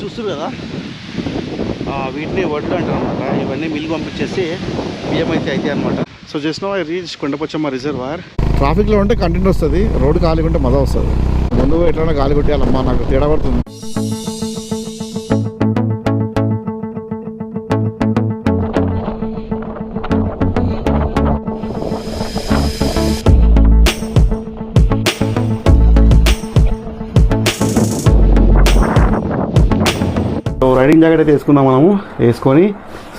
చూస్తారు కదా, వీటిని వడ్లు అంటారు అనమాట. ఇవన్నీ మిల్లు పంపించేసి బియ్యం అయితే అవుతాయి అనమాట. So just now I reach Kondapochamma reservoir. ట్రాఫిక్లో ఉంటే కంటెంట్ వస్తుంది, రోడ్డు ఖాళీ ఉంటే మజా వస్తుంది. ముందు ఎట్లైనా గాలి కొట్టేయాలమ్మా, నాకు తేడా పడుతుంది. రైడింగ్ జాకెట్ అయితే వేసుకుందాం, మనము వేసుకొని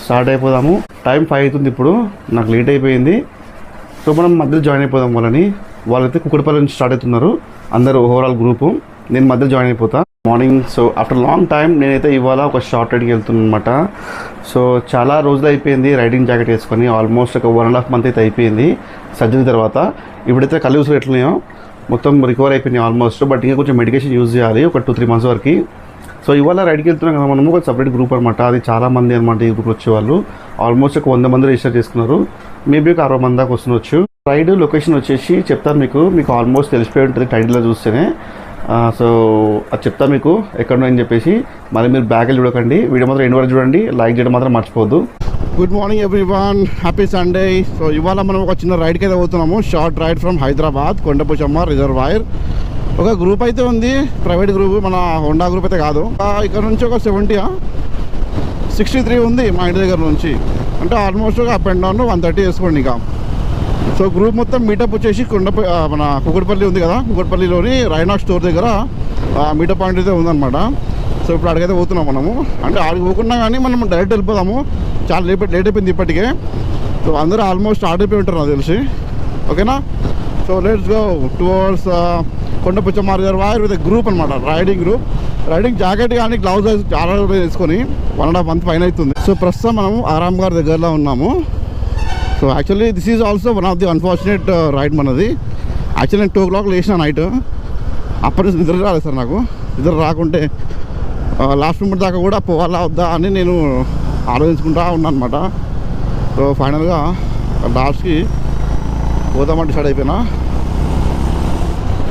స్టార్ట్ అయిపోదాము. టైం 5 అవుతుంది ఇప్పుడు, నాకు లేట్ అయిపోయింది. సో మనం మధ్యలో జాయిన్ అయిపోదాం. వాళ్ళైతే కుక్కడపల్లి నుంచి స్టార్ట్ అవుతున్నారు, అందరూ ఓవరాల్ గ్రూపు. నేను మధ్యలో జాయిన్ అయిపోతా morning. So after long time నేనైతే ఇవాళ ఒక షార్ట్ రైడ్కి వెళ్తున్నాను అనమాట. సో చాలా రోజులు అయిపోయింది రైడింగ్ జాకెట్ వేసుకొని, ఆల్మోస్ట్ ఒక 1.5 మంత్ అయితే అయిపోయింది సర్జరీ తర్వాత. ఇప్పుడైతే కళ్ళు ఊసులు ఎట్లున్నాయో మొత్తం రికవర్ అయిపోయినాయి ఆల్మోస్ట్. బట్ ఇంకా కొంచెం మెడికేషన్ యూజ్ చేయాలి ఒక 2-3 మంత్స్ వరకు. సో ఇవాళ రైడ్కి వెళ్తున్నాం కదా మనము, ఒక సపరేట్ గ్రూప్ అనమాట. అది చాలా మంది అనమాట ఈ గ్రూప్ వచ్చేవాళ్ళు. ఆల్మోస్ట్ ఒక 100 మంది రిజిస్టర్ చేసుకున్నారు, మేబీ ఒక 60 మంది దాకా వస్తుండొచ్చు. రైడ్ లొకేషన్ వచ్చేసి చెప్తాను మీకు ఆల్మోస్ట్ తెలిసిపోయి ఉంటుంది టైటిల్లో చూస్తేనే. సో అది చెప్తా మీకు ఎక్కడ అని చెప్పేసి. మరి మీరు బ్యాగ్ చూడకండి, వీడియో మాత్రం ఎండ్ వరకు చూడండి, లైక్ చేయడం మాత్రం మర్చిపోవద్దు. Good morning everyone, happy Sunday. So ఇవాళ మనం ఒక చిన్న రైడ్కి అయితే పోతున్నాము, short ride from Hyderabad Kondapochamma reservoir. ఒక గ్రూప్ అయితే ఉంది, ప్రైవేట్ గ్రూప్, మన హోండా గ్రూప్ అయితే కాదు. ఇక్కడ నుంచి ఒక 63 ఉంది మా ఇంటి దగ్గర నుంచి. అంటే ఆల్మోస్ట్ ఒక అప్ అండ్ డౌన్ 130 వేసుకోండి ఇక. సో గ్రూప్ మొత్తం మీటప్ వచ్చేసి మన కుక్కడపల్లి ఉంది కదా, కుక్కడపల్లిలోని రైనా స్టోర్ దగ్గర మీటప్ పాయింట్ అయితే ఉందన్నమాట. సో ఇప్పుడు అడిగైతే పోతున్నాం మనము. అంటే ఆడికి పోకున్నా కానీ మనం డైరెక్ట్ వెళ్ళిపోదాము, చాలా లేట్ అయిపోయింది ఇప్పటికే. సో అందరూ ఆల్మోస్ట్ స్టార్ట్ అయిపోయి ఉంటారు నాకు తెలిసి, ఓకేనా. So let's go towards Kondapochamma reservoir with group అనమాట, రైడింగ్ గ్రూప్. రైడింగ్ జాకెట్ కానీ గ్లౌజ్ చాలా వేసుకొని 1.5 మంత్ పైన అవుతుంది. సో ప్రస్తుతం మనము ఆరామ్ గారి దగ్గరలో ఉన్నాము. So actually this is also one of the unfortunate ride మనది. యాక్చువల్లీ నేను 2 o'clock లేచిన నైట్, అప్పటి నుంచి నిద్ర రాలేదు సార్ నాకు. నిద్ర రాకుంటే లాస్ట్ మినిట్ దాకా కూడా పోవాలా వద్దా అని నేను ఆలోచించుకుంటా ఉన్నాను అనమాట. సో ఫైనల్గా లాస్ట్కి పోదామంటే స్టార్ట్ అయిపోయినా.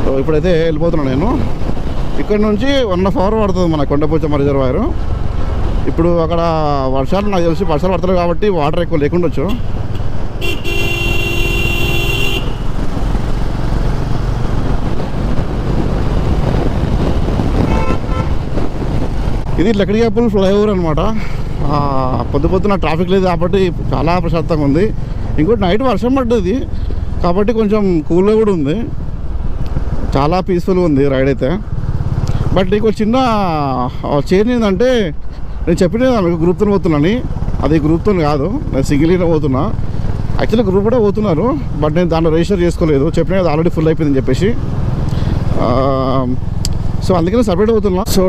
సో ఇప్పుడైతే వెళ్ళిపోతున్నాను నేను. ఇక్కడ నుంచి 1.5 hours పడుతుంది మన కొండపోచమ్మ రిజర్వాయర్. ఇప్పుడు అక్కడ వర్షాలు, నాకు తెలిసి వర్షాలు పడతాయి కాబట్టి వాటర్ ఎక్కువ లేకుండొచ్చు. ఇది లక్కడియాపుల్ ఫ్లైఓవర్ అనమాట. పొద్దున ట్రాఫిక్ లేదు కాబట్టి చాలా ప్రశాంతంగా ఉంది. ఇంకోటి నైట్ వర్షం పడ్డది కాబట్టి కొంచెం కూల్గా కూడా ఉంది, చాలా పీస్ఫుల్గా ఉంది రైడ్ అయితే. బట్ నీకు చిన్న చేంజ్ ఏంటంటే, నేను చెప్పిన గ్రూప్తో పోతున్నాను, అది గ్రూప్తో కాదు, నేను సింగిల్గా పోతున్నా. యాక్చువల్లీ గ్రూప్ కూడా పోతున్నారు, బట్ నేను దాంట్లో రిజిస్టర్ చేసుకోలేదు, చెప్పిన ఆల్రెడీ ఫుల్ అయిపోయిందని చెప్పేసి. సో అందుకని సపరేట్ అవుతున్నా. సో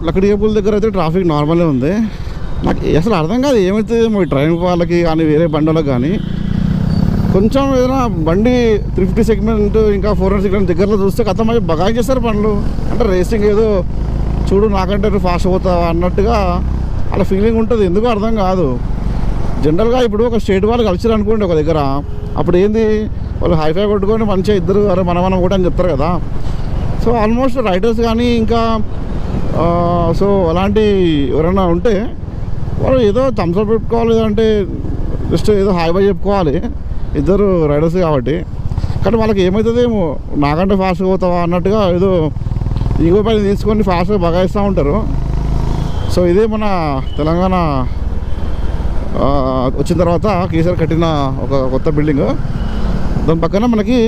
లక్కడియాపుల్ దగ్గర అయితే ట్రాఫిక్ నార్మల్గా ఉంది. నాకు అసలు అర్థం కాదు ఏమైతే ట్రైన్ వాళ్ళకి కానీ వేరే బండి వాళ్ళకి కానీ కొంచెం ఏదైనా బండి 350 సెగ్మెంట్ ఇంకా 400 సెగ్మెంట్ దగ్గరలో చూస్తే కథ బగాయి చేస్తారు బండ్లు. అంటే రేసింగ్ ఏదో చూడు నాకంటే ఫాస్ట్ పోతావా అన్నట్టుగా అలా ఫీలింగ్ ఉంటుంది, ఎందుకో అర్థం కాదు. జనరల్గా ఇప్పుడు ఒక స్టేట్ వాళ్ళు కలిసిరు అనుకోండి ఒక దగ్గర, అప్పుడు ఏంది వాళ్ళు హైఫై కొట్టుకొని మంచిగా ఇద్దరు అరే మనం కూడా అని చెప్తారు కదా. సో ఆల్మోస్ట్ రైడర్స్ కానీ ఇంకా సో అలాంటి ఎవరైనా ఉంటే వాళ్ళు ఏదో థమ్స్అప్ పెట్టుకోవాలి, లేదంటే జస్ట్ ఏదో హాయ్ బై చెప్పుకోవాలి, ఇద్దరు రైడర్స్ కాబట్టి. కానీ వాళ్ళకి ఏమవుతుందేమో నాకంటే ఫాస్ట్గా పోతావా అన్నట్టుగా ఏదో ఈగో పైన తీసుకొని ఫాస్ట్గా బగాయిస్తూ ఉంటారు. సో ఇదే మన తెలంగాణ వచ్చిన తర్వాత కేసీఆర్ కట్టిన ఒక కొత్త బిల్డింగ్, దాని పక్కన మనకి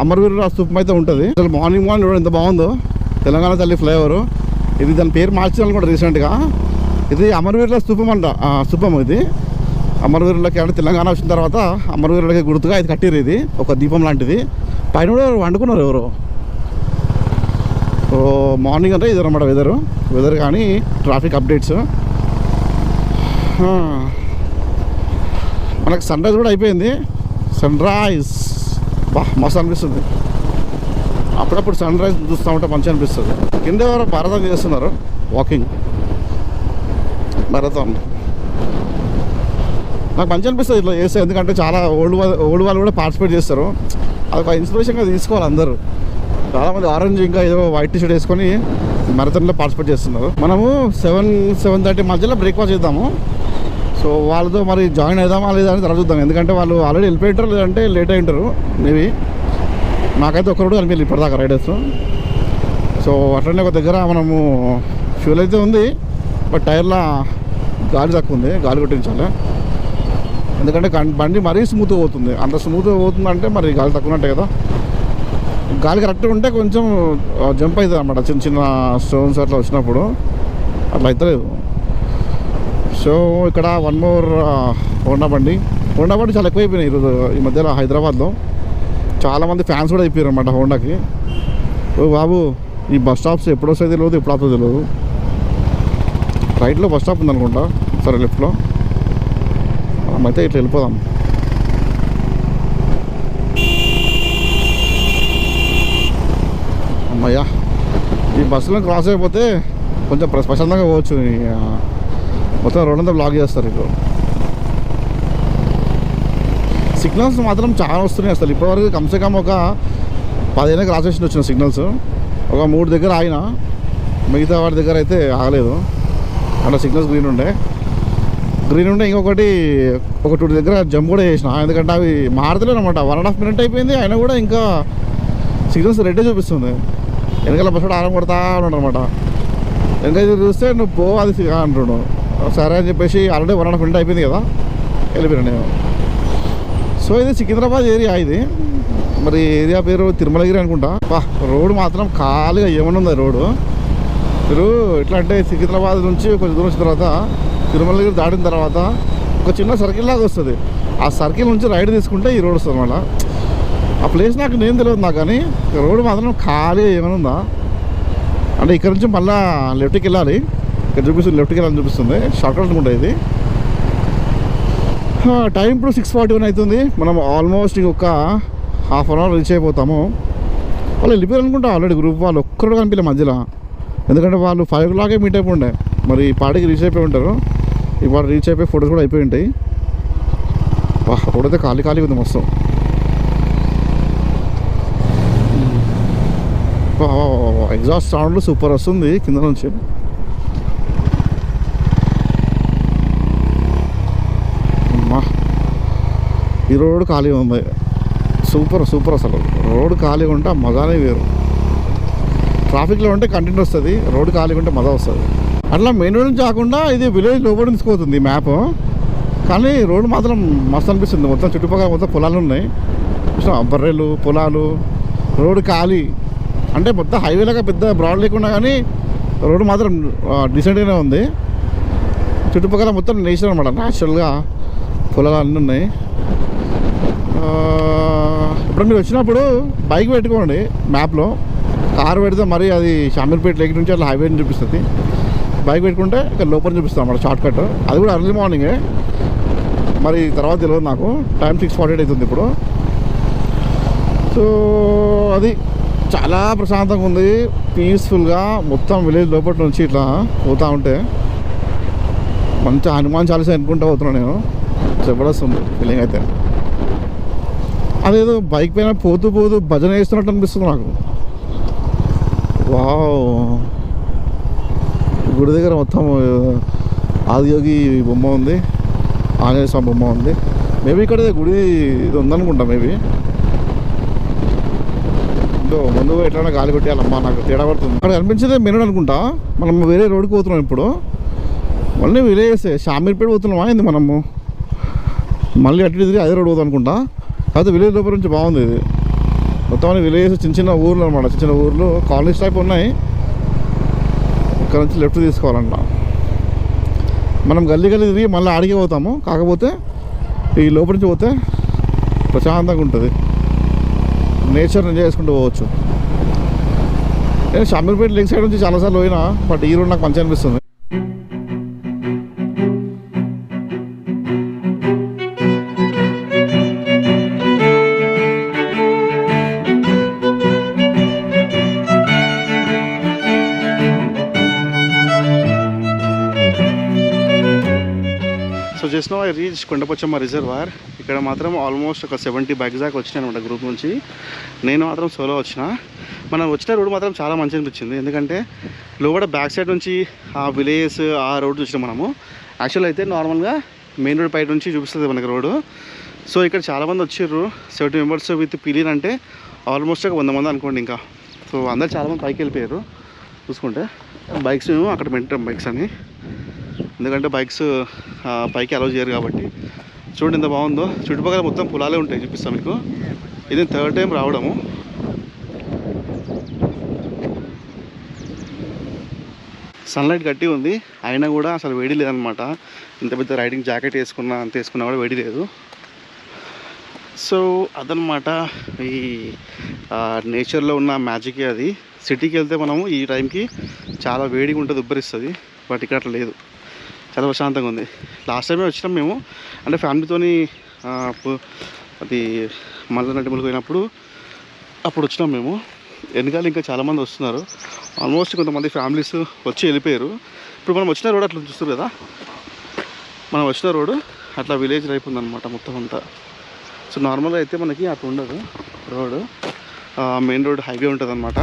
అమరవీరుల స్తూపం అయితే ఉంటుంది. అసలు మార్నింగ్ చూడండి ఎంత బాగుందో, తెలంగాణ తల్లి ఫ్లైఓవర్. ఇది దాని పేరు మార్చాను కూడా రీసెంట్గా. ఇది అమరవీరుల స్తూపం అంట, స్తూపం ఇది అమరవీరులకి. అంటే తెలంగాణ వచ్చిన తర్వాత అమరవీరులకి గుర్తుగా ఇది కట్టిరు, ఇది ఒక దీపం లాంటిది. పైన కూడా వండుకున్నారు ఎవరు. సో మార్నింగ్ అంటే ఇది అన్నమాట వెదర్ కానీ ట్రాఫిక్ అప్డేట్స్. మనకు సన్ రైజ్ కూడా అయిపోయింది. సన్ రైజ్ మస్తు అనిపిస్తుంది, అప్పుడప్పుడు సన్ రైజ్ చూస్తూ ఉంటే మంచిగా అనిపిస్తుంది. కింద ఎవరో మారథాన్ చేస్తున్నారు, వాకింగ్ మారథాన్. నాకు మంచి అనిపిస్తుంది ఇట్లా చేస్తే, ఎందుకంటే చాలా ఓల్డ్ వాళ్ళు కూడా పార్టిసిపేట్ చేస్తారు. అది ఒక ఇన్స్పిరేషన్గా తీసుకోవాలి అందరూ. చాలామంది ఆరెంజ్ ఇంకా ఏదో వైట్ టీ షర్ట్ వేసుకొని మ్యారథాన్లో పార్టిసిపేట్ చేస్తున్నారు. మనము 7-7:30 మధ్యలో బ్రేక్ఫాస్ట్ చేద్దాము. సో వాళ్ళతో మరి జాయిన్ అవుదామా లేదా అని తర్వాత చూద్దాం. ఎందుకంటే వాళ్ళు ఆల్రెడీ వెళ్ళిపోయింటారు, లేదంటే లేట్ అయి ఉంటారు మేబీ. నాకైతే ఒక్కరు కూడా కనిపించలేదు ఇప్పటిదాకా రైడర్స్. సో అట్లనే ఒక దగ్గర మనము ఫ్యూల్ అయితే ఉంది, బట్ టైర్లో గాలి తక్కువ ఉంది, గాలి కొట్టించాలి. ఎందుకంటే బండి మరీ స్మూత్గా పోతుంది. అంత స్మూత్గా పోతుందంటే మరి గాలి తక్కువ ఉన్నట్టే కదా. గాలి కరెక్ట్గా ఉంటే కొంచెం జంప్ అవుతుంది అన్నమాట, చిన్న చిన్న స్టోన్స్ అట్లా వచ్చినప్పుడు. అట్లా అవుతలేదు. సో ఇక్కడ 1 more హోండా బండి చాలా ఎక్కువైపోయినాయి ఈరోజు ఈ మధ్యలో హైదరాబాద్లో. చాలామంది ఫ్యాన్స్ కూడా అయిపోయారు అన్నమాట హోండాకి. ఓ బాబు, ఈ బస్ స్టాప్స్ ఎప్పుడు వస్తాయి తెలియదు, ఎప్పుడు అవుతుందో తెలియదు. రైట్లో బస్ స్టాప్ ఉందనుకుంటా, సరే లెఫ్ట్లో. మనమైతే ఇట్లా వెళ్ళిపోదాం. అమ్మయ్యా, ఈ బస్సులో క్రాస్ అయిపోతే కొంచెం ప్రశాంతంగా పోవచ్చు. మొత్తం రోడ్ అంతా బ్లాక్ చేస్తారు ఇప్పుడు. సిగ్నల్స్ మాత్రం చాలా వస్తున్నాయి అసలు. ఇప్పటివరకు కమ్సే కమ్ ఒక 15 క్రాస్ చేసి వచ్చిన సిగ్నల్స్. ఒక 3 దగ్గర ఆగిన, మిగతా వాటి దగ్గర అయితే ఆగలేదు. అలా సిగ్నల్స్ గ్రీన్ ఉండే ఇంకొకటి ఒక 2 దగ్గర జంప్ కూడా చేసిన. ఎందుకంటే అవి మారతలేవు అనమాట. 1.5 minute అయిపోయింది, అయినా కూడా ఇంకా సిగ్నల్స్ రెడ్డే చూపిస్తుంది. వెనకాల బస్సు ఆరం కొడతా ఉన్నాడు అనమాట. వెనకాల చూస్తే నువ్వు పో అది అంటున్నాడు. సరే అని చెప్పేసి ఆల్రెడీ 1.5 minute అయిపోయింది కదా, వెళ్ళిపోయాను నేను. సో ఇది సికింద్రాబాద్ ఏరియా. ఇది మరి ఏరియా పేరు తిరుమలగిరి అనుకుంటా. రోడ్డు మాత్రం ఖాళీగా ఏమనుంది రోడ్డు. మీరు ఎట్లా అంటే సికింద్రాబాద్ నుంచి కొంచెం దూరం వచ్చిన తర్వాత తిరుమలగిరి దాటిన తర్వాత ఒక చిన్న సర్కిల్ లాగా వస్తుంది. ఆ సర్కిల్ నుంచి రైడ్ తీసుకుంటే ఈ రోడ్ వస్తుంది అన్నమాట. ఆ ప్లేస్ నాకు నేను తెలియదు నాకు, కానీ రోడ్డు మాత్రం ఖాళీగా ఏమనుందా అంటే ఇక్కడ నుంచి మళ్ళీ లెఫ్ట్కి వెళ్ళాలి. ఇక్కడ చూపిస్తుంది, లెఫ్ట్కి వెళ్ళాలని చూపిస్తుంది. షార్ట్ కట్ అనుకుంటా ఇది. టైం ఇప్పుడు 6:41 అవుతుంది. మనం ఆల్మోస్ట్ ఇంకొక ½ hour రీచ్ అయిపోతాము. వాళ్ళు వెళ్ళిపోయారు అనుకుంటా ఆల్రెడీ. గ్రూప్ వాళ్ళు ఒక్కరు కనిపించలే మధ్యలో. ఎందుకంటే వాళ్ళు 5 o'clock మీట్ అయిపోయి ఉండే. మరి ఈ పాటికి రీచ్ అయిపోయి ఉంటారు. ఇవాళ రీచ్ అయిపోయి ఫొటోస్ కూడా అయిపోయి ఉంటాయి. రోడ్ అయితే ఖాళీ ఉంది మొత్తం. ఎగ్జాస్ట్ సౌండ్ సూపర్ వస్తుంది కింద నుంచి. ఈ రోడ్ ఖాళీ ఉంది, సూపర్ అసలు. రోడ్ ఖాళీగా ఉంటే మజానే వేరు. ట్రాఫిక్లో ఉంటే కంటెంట్ వస్తుంది, రోడ్ ఖాళీగా ఉంటే మజా వస్తుంది. అట్లా మెయిన్ రోడ్ నుంచి కాకుండా ఇది విలేజ్ లోపల తీసుకుపోతుంది మ్యాప్. కానీ రోడ్ మాత్రం మస్తు అనిపిస్తుంది. మొత్తం చుట్టుపక్కల మొత్తం పొలాలు ఉన్నాయి, బర్రెలు, పొలాలు. రోడ్ ఖాళీ అంటే మొత్తం హైవేలాగా పెద్ద బ్రాడ్ లేకుండా, కానీ రోడ్ మాత్రం డీసెంట్గానే ఉంది. చుట్టుపక్కల మొత్తం నేచర్ అనమాట, న్యాచురల్గా పొలాలు అన్నీ ఉన్నాయి. ఇప్పుడు మీరు వచ్చినప్పుడు బైక్ పెట్టుకోండి మ్యాప్లో. కారు పెడితే మరి అది షామీర్పేట లేక్ నుంచి అట్లా హైవేని చూపిస్తుంది. బైక్ పెట్టుకుంటే ఇక్కడ లోపల చూపిస్తాం అన్నమాట షార్ట్ కట్. అది కూడా ఎర్లీ మార్నింగే, మరి తర్వాత తెలియదు నాకు. టైం 6:48 అవుతుంది ఇప్పుడు. సో అది చాలా ప్రశాంతంగా ఉంది, పీస్ఫుల్గా. మొత్తం విలేజ్ లోపల నుంచి ఇట్లా పోతూ ఉంటే మంచి హనుమాన్ చాలీసా అనుకుంటూ పోతున్నాను నేను. జబర్దస్త్ ఉంది ఫీలింగ్ అయితే. అదేదో బైక్ పైన పోతూ భజన వేస్తున్నట్టు అనిపిస్తుంది నాకు. వావ్, గుడి దగ్గర మొత్తం ఆదియోగి బొమ్మ ఉంది, ఆంజనేయ స్వామి బొమ్మ ఉంది. మేబీ ఇక్కడ గుడి ఇది ఉందనుకుంటా. మేబీ ముందు ఎట్లా గాలి కొట్టేయాలమ్మా, నాకు తేడా పడుతుంది. అక్కడ కనిపించేదే మెయిన్ అనుకుంటా. మనం వేరే రోడ్కి పోతున్నాం ఇప్పుడు. మళ్ళీ విలేజ్ షామీర్పేట పోతున్నామా ఏంది మనము? మళ్ళీ అటు తిరిగి అదే రోడ్ పోతాం అనుకుంటా. అయితే విలేజ్ లోపల నుంచి బాగుంది ఇది. మొత్తం విలేజ్ చిన్న ఊర్లు అనమాట, చిన్న ఊర్లు కాలనీస్ టైప్ ఉన్నాయి. ఇక్కడ నుంచి లెఫ్ట్ తీసుకోవాలంట. మనం గల్లీ తిరిగి మళ్ళీ ఆడికే పోతాము. కాకపోతే ఈ లోపల నుంచి పోతే ప్రశాంతంగా ఉంటుంది, నేచర్ ఎంజాయ్ చేసుకుంటూ పోవచ్చు. నేను షామీర్పేట లేక్ సైడ్ నుంచి చాలాసార్లు పోయినా, బట్ ఈ రోడ్ నాకు మంచిగా అనిపిస్తుంది. So just now I reach Kondapochamma reservoir. ఇక్కడ మాత్రం ఆల్మోస్ట్ ఒక 70 బైక్స్ దాకా వచ్చినాయి అనమాట గ్రూప్ నుంచి. నేను మాత్రం సోలో వచ్చిన. మనం వచ్చిన రోడ్ మాత్రం చాలా మంచి అనిపించింది. ఎందుకంటే లోపల బ్యాక్ సైడ్ నుంచి ఆ విలేజెస్ ఆ రోడ్ చూసినాం మనము. యాక్చువల్ అయితే నార్మల్గా మెయిన్ రోడ్ పై నుంచి చూపిస్తుంది మనకి రోడ్డు. సో ఇక్కడ చాలామంది వచ్చారు, 70 మెంబర్స్ విత్ పిలియన్ అంటే ఆల్మోస్ట్ ఒక 100 మంది అనుకోండి ఇంకా. సో అందరు చాలామంది పైకి వెళ్ళిపోయారు. చూసుకుంటే బైక్స్ మేము అక్కడ పెట్టాం బైక్స్ అని, ఎందుకంటే బైక్స్ పైకి అలౌ చేయరు కాబట్టి. చూడండి ఎంత బాగుందో, చుట్టుపక్కల మొత్తం పొలాలే ఉంటాయి. చూపిస్తాం మీకు. ఇది 3rd టైం రావడము. సన్లైట్ గట్టి ఉంది, అయినా కూడా అసలు వేడి లేదనమాట. ఇంత పెద్ద రైడింగ్ జాకెట్ వేసుకున్నా కూడా వేడి లేదు. సో అదనమాట ఈ నేచర్లో ఉన్న మ్యాజిక్ అది. సిటీకి వెళ్తే మనము ఈ టైంకి చాలా వేడిగా ఉంటుంది, ఉబ్బరిస్తుంది. బట్ ఇక్కడ అట్లా లేదు, చాలా ప్రశాంతంగా ఉంది. లాస్ట్ టైమే వచ్చినాం మేము, అంటే ఫ్యామిలీతోని అది మల్ల నటిములు పోయినప్పుడు అప్పుడు వచ్చినాం మేము. వెనకాల ఇంకా చాలామంది వస్తున్నారు, ఆల్మోస్ట్ కొంతమంది ఫ్యామిలీస్ వచ్చి వెళ్ళిపోయారు. ఇప్పుడు మనం వచ్చిన రోడ్ అట్లా చూస్తారు కదా, మనం వచ్చిన రోడ్డు అట్లా విలేజ్ టైప్ ఉందన్నమాట మొత్తం అంతా. సో నార్మల్గా అయితే మనకి అట్లా ఉండదు రోడ్డు, మెయిన్ రోడ్ హైవే ఉంటుంది అన్నమాట.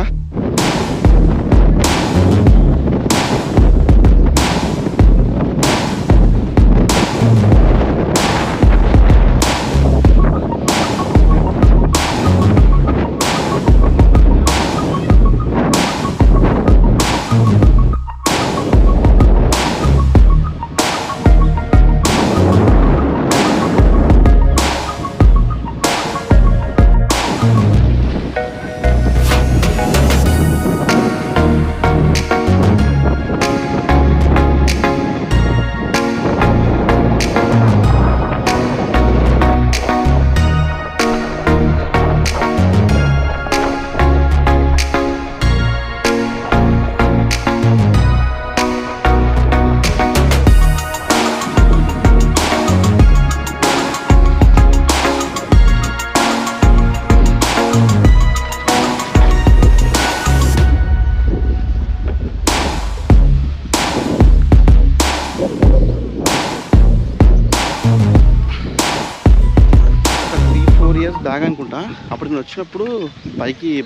బ్యాగ్ అనుకుంటా, అప్పుడు నేను వచ్చినప్పుడు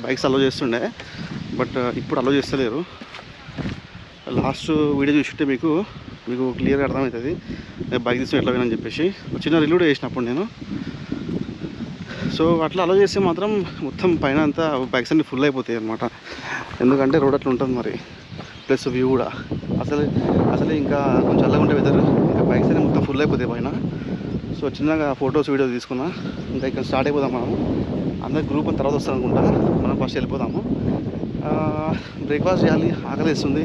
బైక్స్ అలౌ చేస్తుండే, బట్ ఇప్పుడు అలౌ చేస్తలేరు. లాస్ట్ వీడియో చూసింటే మీకు క్లియర్గా అర్థమవుతుంది నేను బైక్ తీసుకుని ఎట్లా పోయినని చెప్పేసి. చిన్న రివ్యూ చేసినప్పుడు నేను. సో అట్లా అలౌ చేస్తే మాత్రం మొత్తం పైన అంతా బైక్స్ అన్ని ఫుల్ అయిపోతాయి అన్నమాట, ఎందుకంటే రోడ్ అట్లా ఉంటుంది మరి. ప్లస్ వ్యూ కూడా అసలు ఇంకా కొంచెం చల్లగా ఉంటే వెదర్, ఇంకా బైక్స్ అన్ని మొత్తం ఫుల్ అయిపోతాయి పైన. సో చిన్నగా ఫొటోస్ వీడియోస్ తీసుకున్నా. ఇంకా ఇక్కడ స్టార్ట్ అయిపోదాం మనము. అందరు గ్రూప్ అని తర్వాత వస్తాను అనుకుంటా, మనం ఫస్ట్ వెళ్ళిపోదాము. బ్రేక్ఫాస్ట్ చేయాలి, ఆకలి వేస్తుంది.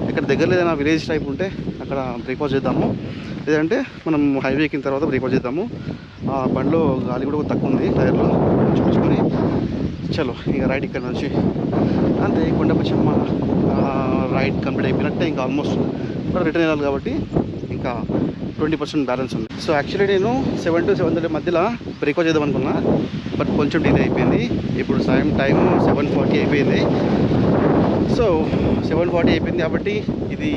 ఇక్కడ దగ్గర ఏదైనా విలేజ్ టైప్ ఉంటే అక్కడ బ్రేక్ఫాస్ట్ చేద్దాము, లేదంటే మనం హైవే ఎక్కిన తర్వాత బ్రేక్ఫాస్ట్ చేద్దాము. బండిలో గాలి కూడా తక్కువ ఉంది, టైర్లో చూపించుకొని చలో ఇక రైడ్ ఇక్కడ నుంచి అంతే. కొండపచ్చమ్మ రైడ్ కంప్లీట్ అయిపోయినట్టే. ఇంకా ఆల్మోస్ట్ రిటర్న్ వెళ్ళాలి కాబట్టి ఇంకా 20% బ్యాలెన్స్ ఉంది. సో యాక్చువల్లీ నేను 7 to 7:30 మధ్యలో బ్రేక్ఫాస్ట్ చేద్దాం అనుకున్నా, బట్ కొంచెం డిలే అయిపోయింది. ఇప్పుడు టైం 7:40 అయిపోయింది. సో 7:40 అయిపోయింది కాబట్టి ఇది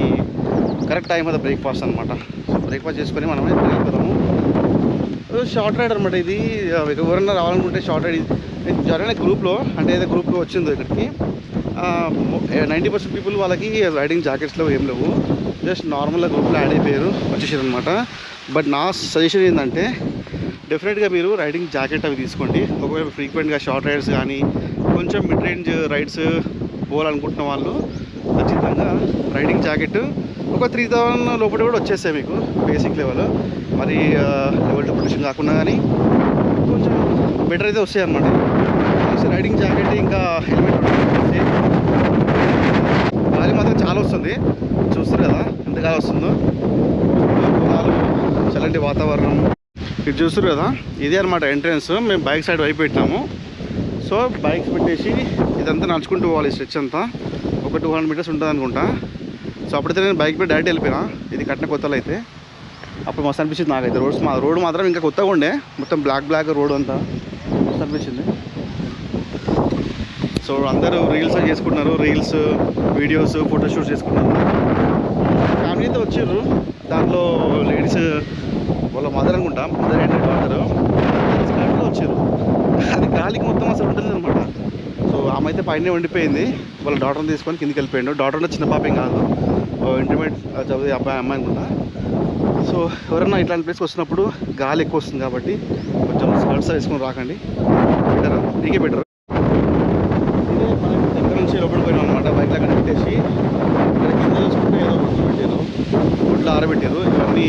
కరెక్ట్ టైం అది బ్రేక్ఫాస్ట్ అనమాట. సో బ్రేక్ఫాస్ట్ చేసుకొని మనమే వెళ్ళిపోతాము. షార్ట్ రైడ్ అనమాట ఇది. ఎవరన్నా రావాలనుకుంటే షార్ట్ రైడ్ జరిగిన గ్రూప్లో, అంటే ఏదో గ్రూప్లో వచ్చిందో ఇక్కడికి 90% పీపుల్ వాళ్ళకి రైడింగ్ జాకెట్స్లో ఏం లేవు, జస్ట్ నార్మల్గా గ్రూప్లో యాడ్ అయిపోయారు, వచ్చేసారు అనమాట. బట్ నా సజెషన్ ఏంటంటే డెఫినెట్గా మీరు రైడింగ్ జాకెట్ అవి తీసుకోండి. ఒకవేళ ఫ్రీక్వెంట్గా షార్ట్ రైడ్స్ కానీ కొంచెం మిడ్ రేంజ్ రైడ్స్ పోవాలనుకుంటున్న వాళ్ళు ఖచ్చితంగా రైడింగ్ జాకెట్ ఒక 3000 లోపల కూడా వచ్చేస్తాయి మీకు బేసిక్ లెవెల్. మరి లెవెల్ 2 ప్రొటెక్షన్ కాకుండా కానీ కొంచెం బెటర్ అయితే వస్తాయి అన్నమాట. రైడింగ్ జాకెట్ ఇంకా హెల్మెట్ వచ్చేసి గాలి మాత్రం చాలా వస్తుంది, చూస్తారు కదా ఎంత గాలి వస్తుందో. పొలాలు, చల్లటి వాతావరణం, ఇది చూస్తారు కదా, ఇదే అనమాట ఎంట్రన్స్. మేము బైక్ సైడ్ వైపు పెట్టాము. సో బైక్స్ పెట్టేసి ఇదంతా నడుచుకుంటూ పోవాలి. స్ట్రెచ్ అంతా ఒక 200 meters ఉంటుంది అనుకుంటా. సో అప్పుడైతే నేను బైక్ మీద డైరెక్ట్ వెళ్ళిపోయినా. ఇది కట్టిన కొత్తలో అయితే అప్పుడు మస్తు అనిపించింది నాకైతే. రోడ్ మాత్రం ఇంకా కొత్తగా ఉండే, మొత్తం బ్లాక్ రోడ్ అంతా మస్తు అనిపించింది. సో అందరూ రీల్స్ చేసుకుంటున్నారు, రీల్స్ వీడియోస్ ఫోటోషూట్స్ చేసుకుంటున్నారు. ఫ్యామిలీతో వచ్చారు, దాంట్లో లేడీస్ వాళ్ళ మదర్ అనుకుంటా, మదర్ అండ్ డాటర్ స్కాట్లో వచ్చారు. అది గాలికి మొత్తం అసలు ఉంటుంది అనమాట. సో ఆమె అయితే పైన ఉండిపోయింది. వాళ్ళ డాటర్ని తీసుకొని కిందికి వెళ్ళిపోయాడు. డాటర్ అంటే చిన్న పాప ఏం కాదు, ఇంటర్మీడియట్ చదివే అబ్బాయి అమ్మాయి అనుకుంటా. సో ఎవరైనా ఇట్లాంటి ప్లేస్కి వస్తున్నప్పుడు గాలి ఎక్కువ వస్తుంది కాబట్టి కొంచెం స్కర్ట్స్ వేసుకొని రాకండి, బెటర్, నీకే బెటర్. ఇదే మనం దగ్గర నుంచి లోపలికి పోయినాం అనమాట. బైక్లో అక్కడ పెట్టేసి ఇక్కడ కింద చూసుకుంటే ఏదో గుడ్లు పెట్టారు, గుడ్లు ఆరబెట్టారు. ఇవన్నీ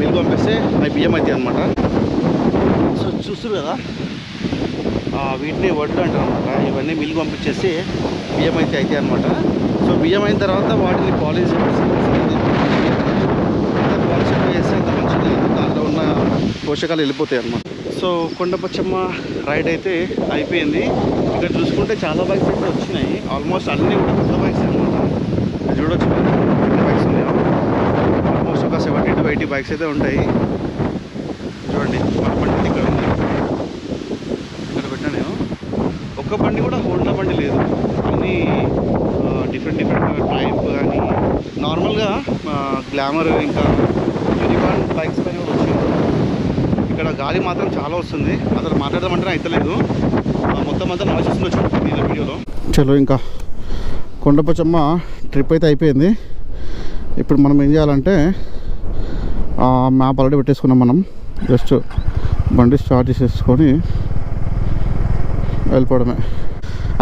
మిల్లు పంపిస్తే అవి బియ్యం అవుతాయి అనమాట. సో చూస్తారు కదా, వీటిని వడ్లు అంటారు అనమాట. ఇవన్నీ మిల్లు పంపించేసి బియ్యం అయితే అవుతాయి అనమాట. సో బియ్యం అయిన తర్వాత వాటిని పాలిష్ చేసి పాలిష్ చేస్తే అంత మంచిది, దాంట్లో ఉన్న పోషకాలు వెళ్ళిపోతాయి అన్నమాట. సో కొండపచ్చమ్మ రైడ్ అయితే అయిపోయింది. ఇక్కడ చూసుకుంటే చాలా బైక్స్ అయితే వచ్చినాయి, ఆల్మోస్ట్ అన్నీ కూడా కొత్త బైక్స్ అనమాట. చూడొచ్చు ఎన్ని బైక్స్ ఉన్నాయో, ఆల్మోస్ట్ ఒక 70 to 80 బైక్స్ అయితే ఉంటాయి. చూడండి మన బండి ఇక్కడ ఉంది, ఇక్కడ పెట్టా నేను. ఒక్క బండి కూడా హోండా బండి లేదు, అన్నీ డిఫరెంట్ టైప్ కానీ నార్మల్గా గ్లామర్ ఇంకా యూనికార్న్ బైక్స్ పైన కూడా వచ్చింది. ఇక్కడ గాలి మాత్రం చాలా వస్తుంది, అసలు మాట్లాడదామంటే అయితలేదు, మొత్తం అంతా నాయిస్ వస్తుంది వచ్చింది వీడియోలో. చలో ఇంకా కొండపచ్చమ్మ ట్రిప్ అయితే అయిపోయింది. ఇప్పుడు మనం ఏం చేయాలంటే మ్యాప్ ఆల్రెడీ పెట్టేసుకున్నాం. మనం జస్ట్ బండి స్టార్ట్ చేసేసుకొని వెళ్ళిపోవడమే.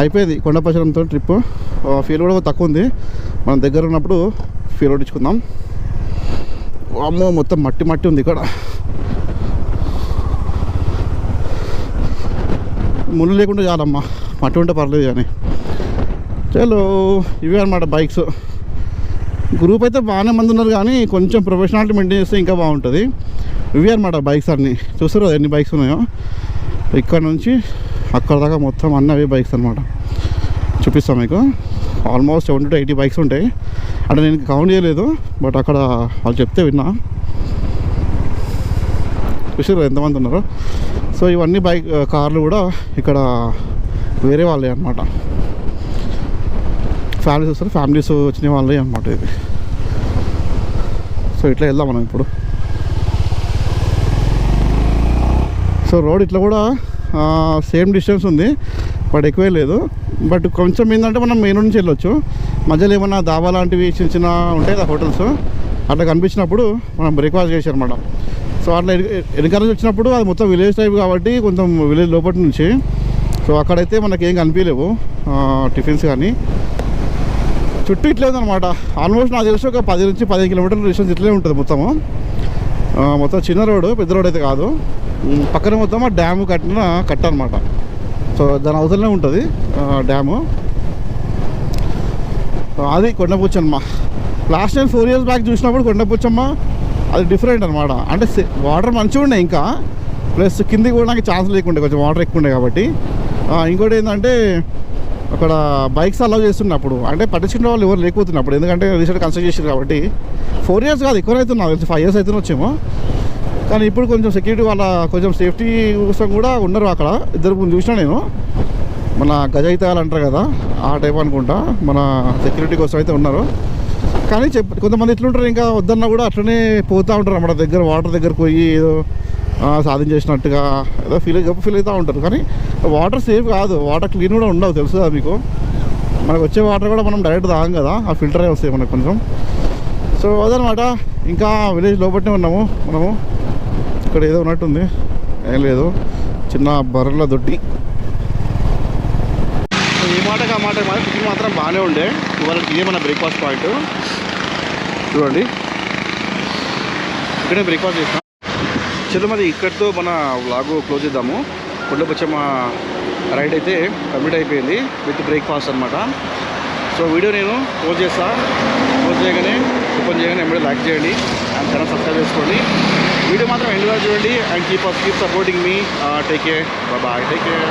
అయిపోయింది కొండపచ్చమ్మతో ట్రిప్. ఫ్యూల్ కూడా తక్కువ ఉంది, మనం దగ్గర ఉన్నప్పుడు ఫ్యూల్ కొట్టించుకుందాం. అమ్మో మొత్తం మట్టి మట్టి ఉంది ఇక్కడ, ముళ్ళు లేకుండా చాలమ్మా, మట్టి ఉంటే పర్లేదు కానీ. చలో ఇవే అనమాట బైక్స్. గ్రూప్ అయితే బాగానే మంది ఉన్నారు కానీ కొంచెం ప్రొఫెషనాలిటీ మెయింటైన్ చేస్తే ఇంకా బాగుంటుంది. ఇవే అనమాట బైక్స్ అన్నీ. చూస్తారు కదా ఎన్ని బైక్స్ ఉన్నాయో, ఇక్కడ నుంచి అక్కడ దాకా మొత్తం అన్నీ అవే బైక్స్ అనమాట. చూపిస్తాం మీకు. ఆల్మోస్ట్ 70 to 80 బైక్స్ ఉంటాయి. అంటే నేను కౌంట్ చేయలేదు, బట్ అక్కడ వాళ్ళు చెప్తే విన్నా. చూసారు ఎంతమంది ఉన్నారు. సో ఇవన్నీ కార్లు కూడా ఇక్కడ వేరే వాళ్ళే అనమాట. ఫ్యామిలీస్ వస్తారు, ఫ్యామిలీస్ వచ్చిన వాళ్ళే అనమాట ఇది. సో ఇట్లా వెళ్దాం మనం ఇప్పుడు. సో రోడ్ ఇట్లా కూడా సేమ్ డిస్టెన్స్ ఉంది, బట్ ఎక్కువే లేదు. బట్ కొంచెం ఏంటంటే మనం మెయిన్ నుంచి వెళ్ళొచ్చు. మధ్యలో ఏమన్నా దాబా లాంటివి చిన్న చిన్న ఉంటాయి కదా హోటల్స్, అట్లా కనిపించినప్పుడు మనం బ్రేక్ఫాస్ట్ చేసారన్నమాట. సో అట్లా వెనకాల నుంచి వచ్చినప్పుడు అది మొత్తం విలేజ్ టైప్ కాబట్టి కొంచెం విలేజ్ లోపల నుంచి. సో అక్కడైతే మనకేం కనిపించలేవు టిఫిన్స్ కానీ. చుట్టూ ఇట్లే ఉందన్నమాట. ఆల్మోస్ట్ నాకు తెలిసి ఒక 10 నుంచి 15 కిలోమీటర్ల డిస్టెన్స్ ఇట్లే ఉంటుంది మొత్తము. మొత్తం చిన్న రోడ్డు, పెద్ద రోడ్ అయితే కాదు. పక్కన మొత్తం ఆ డ్యాము కట్ట అనమాట. సో దాని అవతలనే ఉంటుంది డ్యాము. అది Kondapochamma. Last time 4 years back చూసినప్పుడు కొండపుచ్చమ్మ అది డిఫరెంట్ అనమాట. అంటే వాటర్ మంచిగా ఉండే, ఇంకా ప్లస్ కిందికి పోవడానికి ఛాన్స్ లేకుండే, కొంచెం వాటర్ ఎక్కువ ఉండే కాబట్టి. ఇంకోటి ఏంటంటే అక్కడ బైక్స్ అలౌ చేస్తున్నప్పుడు అంటే పట్టించుకునే వాళ్ళు ఎవరు లేకపోతున్నప్పుడు, ఎందుకంటే రీసెంట్ కన్స్ట్రక్ట్ చేశారు కాబట్టి. 4 years కాదు, ఎక్కువ అవుతున్నా, 5 years అయితే వచ్చేమో. కానీ ఇప్పుడు కొంచెం సెక్యూరిటీ వాళ్ళ కొంచెం సేఫ్టీ కోసం కూడా ఉన్నారు అక్కడ. ఇద్దరు చూసినా నేను, మన గజయితాలు అంటారు కదా ఆ టైప్ అనుకుంటా, మన సెక్యూరిటీ కోసం అయితే ఉన్నారు. కానీ కొంతమంది ఎట్లుంటారు, ఇంకా వద్దన్నా కూడా అట్లనే పోతూ ఉంటారు అన్నమాట. దగ్గర వాటర్ దగ్గరకు పోయి ఏదో సాధించేసినట్టుగా ఏదో ఫీల్ అవుతూ ఉంటారు. కానీ వాటర్ సేఫ్ కాదు, వాటర్ క్లీన్ కూడా ఉండవు, తెలుసు కదా మీకు. మనకు వచ్చే వాటర్ కూడా మనం డైరెక్ట్ తాగం కదా, ఆ ఫిల్టరే వస్తాయి మనకు కొంచెం. సో అదనమాట. ఇంకా విలేజ్ లోపలనే ఉన్నాము మనము. ఇక్కడ ఏదో ఉన్నట్టుంది, ఏం లేదు, చిన్న బర్రెల దొడ్డి. ఈ మాటకి ఆ మాట టిఫిన్ మాత్రం బాగానే ఉండే. ఇవాళ ఇదే మన బ్రేక్ఫాస్ట్ పాయింట్. చూడండి ఇక్కడే బ్రేక్ఫాస్ట్ చేస్తాం. చలో మరి ఇక్కడితో మన వ్లాగ్ క్లోజ్ చేద్దాము. కొండపచ్చమ్మ రైడ్ అయితే కంప్లీట్ అయిపోయింది విత్ బ్రేక్ఫాస్ట్ అనమాట. సో వీడియో నేను పోస్ట్ చేస్తా. పోస్ట్ చేయగానే ఓపెన్ చేయగానే ఎమ్మడే లైక్ చేయండి అండ్ ఛానల్ సబ్స్క్రైబ్ చేసుకోండి. వీడియో మాత్రం ఎండ్గా చూడండి అండ్ కీప్ సపోర్టింగ్ మీ. Take care, bye, take care.